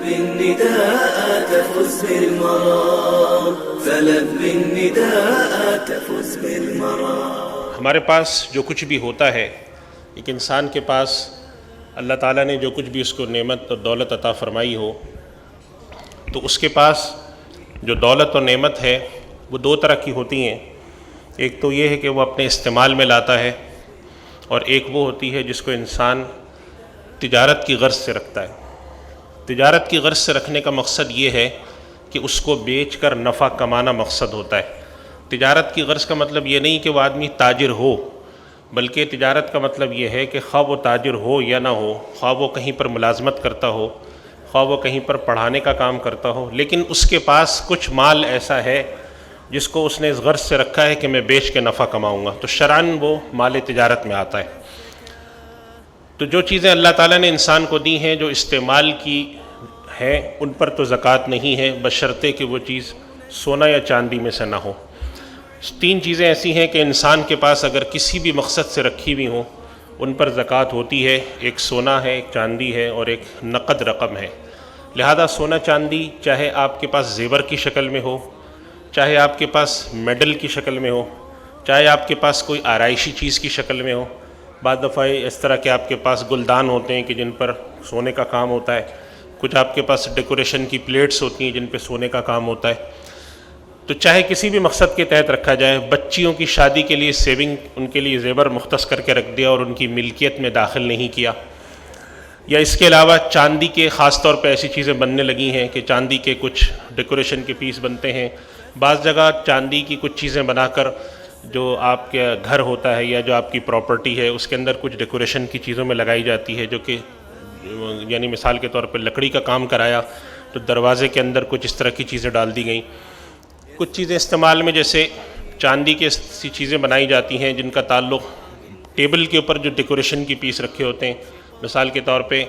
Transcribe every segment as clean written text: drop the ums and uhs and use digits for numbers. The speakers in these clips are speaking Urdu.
النداء تفز بالمرام فلبي النداء تفز بالمرام۔ ہمارے پاس جو کچھ بھی ہوتا ہے، ایک انسان کے پاس اللہ تعالیٰ نے جو کچھ بھی اس کو نعمت اور دولت عطا فرمائی ہو، تو اس کے پاس جو دولت اور نعمت ہے وہ دو طرح کی ہوتی ہیں۔ ایک تو یہ ہے کہ وہ اپنے استعمال میں لاتا ہے، اور ایک وہ ہوتی ہے جس کو انسان تجارت کی غرض سے رکھتا ہے۔ تجارت کی غرض سے رکھنے کا مقصد یہ ہے کہ اس کو بیچ کر نفع کمانا مقصد ہوتا ہے۔ تجارت کی غرض کا مطلب یہ نہیں کہ وہ آدمی تاجر ہو، بلکہ تجارت کا مطلب یہ ہے کہ خواہ وہ تاجر ہو یا نہ ہو، خواہ وہ کہیں پر ملازمت کرتا ہو، خواہ وہ کہیں پر پڑھانے کا کام کرتا ہو، لیکن اس کے پاس کچھ مال ایسا ہے جس کو اس نے اس غرض سے رکھا ہے کہ میں بیچ کے نفع کماؤں گا، تو شرعاً وہ مال تجارت میں آتا ہے۔ تو جو چیزیں اللہ تعالیٰ نے انسان کو دی ہیں جو استعمال کی ہیں، ان پر تو زکوٰۃ نہیں ہے، بشرطے کہ وہ چیز سونا یا چاندی میں سے نہ ہو۔ تین چیزیں ایسی ہیں کہ انسان کے پاس اگر کسی بھی مقصد سے رکھی ہوئی ہوں ان پر زکوٰۃ ہوتی ہے۔ ایک سونا ہے، ایک چاندی ہے، اور ایک نقد رقم ہے۔ لہذا سونا چاندی چاہے آپ کے پاس زیور کی شکل میں ہو، چاہے آپ کے پاس میڈل کی شکل میں ہو، چاہے آپ کے پاس کوئی آرائشی چیز کی شکل میں ہو، بعض دفعہ اس طرح کے آپ کے پاس گلدان ہوتے ہیں کہ جن پر سونے کا کام ہوتا ہے، کچھ آپ کے پاس ڈیکوریشن کی پلیٹس ہوتی ہیں جن پہ سونے کا کام ہوتا ہے، تو چاہے کسی بھی مقصد کے تحت رکھا جائے، بچیوں کی شادی کے لیے سیونگ، ان کے لیے زیور مختص کر کے رکھ دیا اور ان کی ملکیت میں داخل نہیں کیا، یا اس کے علاوہ چاندی کے خاص طور پہ ایسی چیزیں بننے لگی ہیں کہ چاندی کے کچھ ڈیکوریشن کے پیس بنتے ہیں، بعض جگہ چاندی کی کچھ چیزیں بنا کر جو آپ کے گھر ہوتا ہے یا جو آپ کی پراپرٹی ہے اس کے اندر کچھ ڈیکوریشن کی چیزوں میں لگائی جاتی ہے، جو کہ یعنی مثال کے طور پہ لکڑی کا کام کرایا تو دروازے کے اندر کچھ اس طرح کی چیزیں ڈال دی گئیں۔ کچھ چیزیں استعمال میں جیسے چاندی کی ایسی چیزیں بنائی جاتی ہیں جن کا تعلق ٹیبل کے اوپر جو ڈیکوریشن کی پیس رکھے ہوتے ہیں، مثال کے طور پہ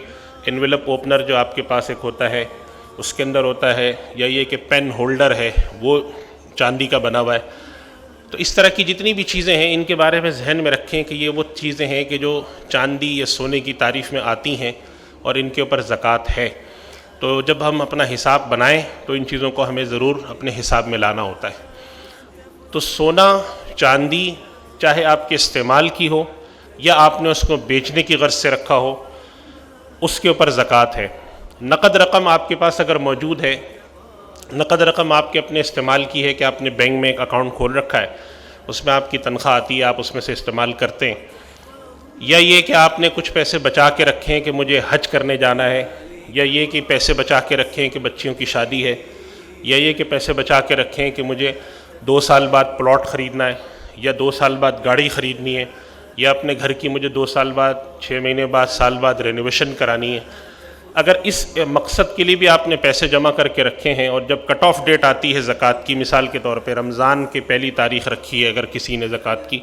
انویلپ اوپنر جو آپ کے پاس ایک ہوتا ہے اس کے اندر ہوتا ہے، یا یہ کہ پین ہولڈر ہے وہ چاندی کا بنا ہوا ہے۔ تو اس طرح کی جتنی بھی چیزیں ہیں ان کے بارے میں ذہن میں رکھیں کہ یہ وہ چیزیں ہیں کہ جو چاندی یا سونے کی تعریف میں آتی ہیں اور ان کے اوپر زکوٰۃ ہے۔ تو جب ہم اپنا حساب بنائیں تو ان چیزوں کو ہمیں ضرور اپنے حساب میں لانا ہوتا ہے۔ تو سونا چاندی چاہے آپ کے استعمال کی ہو یا آپ نے اس کو بیچنے کی غرض سے رکھا ہو، اس کے اوپر زکوٰۃ ہے۔ نقد رقم آپ کے پاس اگر موجود ہے، نقد رقم آپ کے اپنے استعمال کی ہے کہ آپ نے بینک میں ایک اکاؤنٹ کھول رکھا ہے، اس میں آپ کی تنخواہ آتی ہے، آپ اس میں سے استعمال کرتے ہیں، یا یہ کہ آپ نے کچھ پیسے بچا کے رکھے ہیں کہ مجھے حج کرنے جانا ہے، یا یہ کہ پیسے بچا کے رکھے ہیں کہ بچیوں کی شادی ہے، یا یہ کہ پیسے بچا کے رکھے ہیں کہ مجھے 2 سال بعد پلاٹ خریدنا ہے، یا 2 سال بعد گاڑی خریدنی ہے، یا اپنے گھر کی مجھے 2 سال بعد 6 مہینے بعد سال بعد رینوویشن کرانی ہے۔ اگر اس مقصد کے لیے بھی آپ نے پیسے جمع کر کے رکھے ہیں اور جب کٹ آف ڈیٹ آتی ہے زکوٰۃ کی، مثال کے طور پہ رمضان کی پہلی تاریخ رکھی ہے اگر کسی نے زکوٰۃ کی،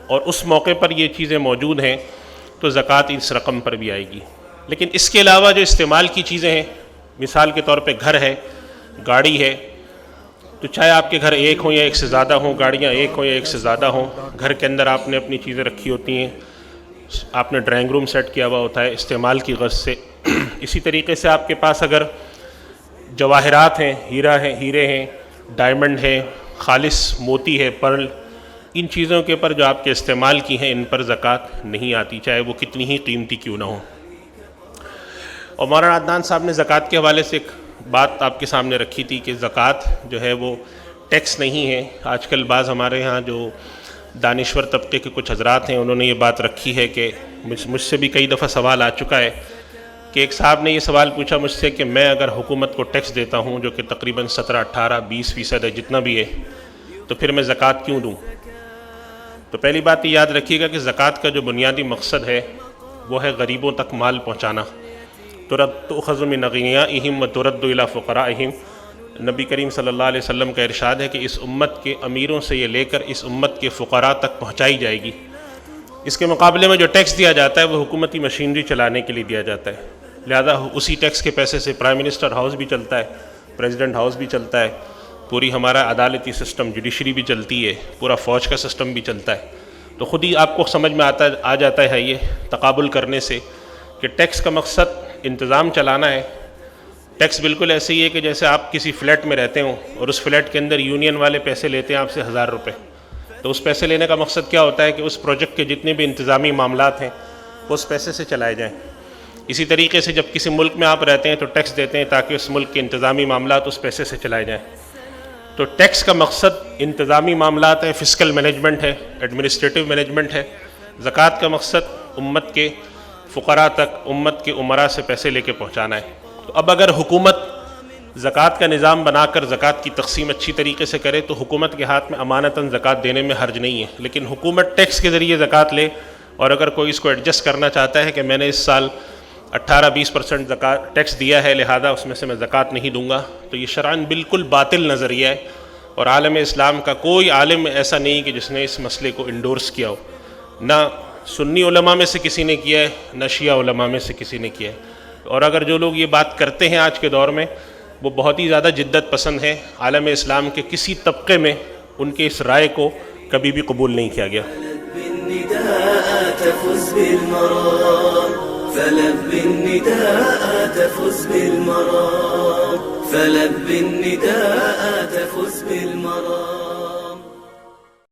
اور اس موقع پر یہ چیزیں موجود ہیں تو زکوٰۃ اس رقم پر بھی آئے گی۔ لیکن اس کے علاوہ جو استعمال کی چیزیں ہیں، مثال کے طور پہ گھر ہے، گاڑی ہے، تو چاہے آپ کے گھر ایک ہوں یا ایک سے زیادہ ہوں، گاڑیاں ایک ہوں یا ایک سے زیادہ ہوں، گھر کے اندر آپ نے اپنی چیزیں رکھی ہوتی ہیں، آپ نے ڈرائنگ روم سیٹ کیا ہوا ہوتا ہے استعمال کی غرض سے۔ اسی طریقے سے آپ کے پاس اگر جواہرات ہیں، ہیرے ہیں، ڈائمنڈ ہے، خالص موتی ہے، پرل، ان چیزوں کے پر جو آپ کے استعمال کی ہیں ان پر زکوٰۃ نہیں آتی، چاہے وہ کتنی ہی قیمتی کیوں نہ ہو۔ اور مولانا عدنان صاحب نے زکوٰۃ کے حوالے سے ایک بات آپ کے سامنے رکھی تھی کہ زکوٰۃ جو ہے وہ ٹیکس نہیں ہے۔ آج کل بعض ہمارے ہاں جو دانشور طبقے کے کچھ حضرات ہیں انہوں نے یہ بات رکھی ہے کہ مجھ سے بھی کئی دفعہ سوال آ چکا ہے کہ ایک صاحب نے یہ سوال پوچھا مجھ سے کہ میں اگر حکومت کو ٹیکس دیتا ہوں جو کہ تقریباً 17, 18, 20% ہے، جتنا بھی ہے، تو پھر میں زکوٰۃ کیوں دوں؟ تو پہلی بات یہ یاد رکھیے گا کہ زکوٰۃ کا جو بنیادی مقصد ہے وہ ہے غریبوں تک مال پہنچانا۔ تؤخذ من اغنیائہم وترد الی فقرائہم، نبی کریم صلی اللہ علیہ وسلم کا ارشاد ہے کہ اس امت کے امیروں سے یہ لے کر اس امت کے فقراء تک پہنچائی جائے گی۔ اس کے مقابلے میں جو ٹیکس دیا جاتا ہے وہ حکومتی مشینری چلانے کے لیے دیا جاتا ہے، لہذا اسی ٹیکس کے پیسے سے پرائم منسٹر ہاؤس بھی چلتا ہے، پریزیڈنٹ ہاؤس بھی چلتا ہے، پوری ہمارا عدالتی سسٹم، جوڈیشری بھی چلتی ہے، پورا فوج کا سسٹم بھی چلتا ہے۔ تو خود ہی آپ کو سمجھ میں آ جاتا ہے یہ تقابل کرنے سے کہ ٹیکس کا مقصد انتظام چلانا ہے، ٹیکس بالکل ایسے ہی ہے کہ جیسے آپ کسی فلیٹ میں رہتے ہوں اور اس فلیٹ کے اندر یونین والے پیسے لیتے ہیں آپ سے 1000 روپے، تو اس پیسے لینے کا مقصد کیا ہوتا ہے کہ اس پروجیکٹ کے جتنے بھی انتظامی معاملات ہیں وہ اس پیسے سے چلائے جائیں۔ اسی طریقے سے جب کسی ملک میں آپ رہتے ہیں تو ٹیکس دیتے ہیں تاکہ اس ملک کے انتظامی معاملات اس پیسے سے چلائے جائیں۔ تو ٹیکس کا مقصد انتظامی معاملات ہے، فسکل مینجمنٹ ہے، ایڈمنسٹریٹو مینجمنٹ ہے۔ زکوٰۃ کا مقصد امت کے فقراء تک، امت کے امراء سے پیسے لے کے پہنچانا ہے۔ تو اب اگر حکومت زکوٰۃ کا نظام بنا کر زکوٰۃ کی تقسیم اچھی طریقے سے کرے تو حکومت کے ہاتھ میں امانتاً زکوٰۃ دینے میں حرج نہیں ہے، لیکن حکومت ٹیکس کے ذریعے زکوٰۃ لے اور اگر کوئی اس کو ایڈجسٹ کرنا چاہتا ہے کہ میں نے اس سال 18-20% زکوٰۃ ٹیکس دیا ہے لہذا اس میں سے میں زکوٰۃ نہیں دوں گا، تو یہ شرعاً بالکل باطل نظریہ ہے، اور عالم اسلام کا کوئی عالم ایسا نہیں کہ جس نے اس مسئلے کو انڈورس کیا ہو، نہ سنی علماء میں سے کسی نے کیا ہے نہ شیعہ علماء میں سے کسی نے کیا ہے۔ اور اگر جو لوگ یہ بات کرتے ہیں آج کے دور میں وہ بہت ہی زیادہ جدت پسند ہیں، عالم اسلام کے کسی طبقے میں ان کے اس رائے کو کبھی بھی قبول نہیں کیا گیا۔ فلبي النداء تفز بالمرام، فلبي النداء تفز بالمرام.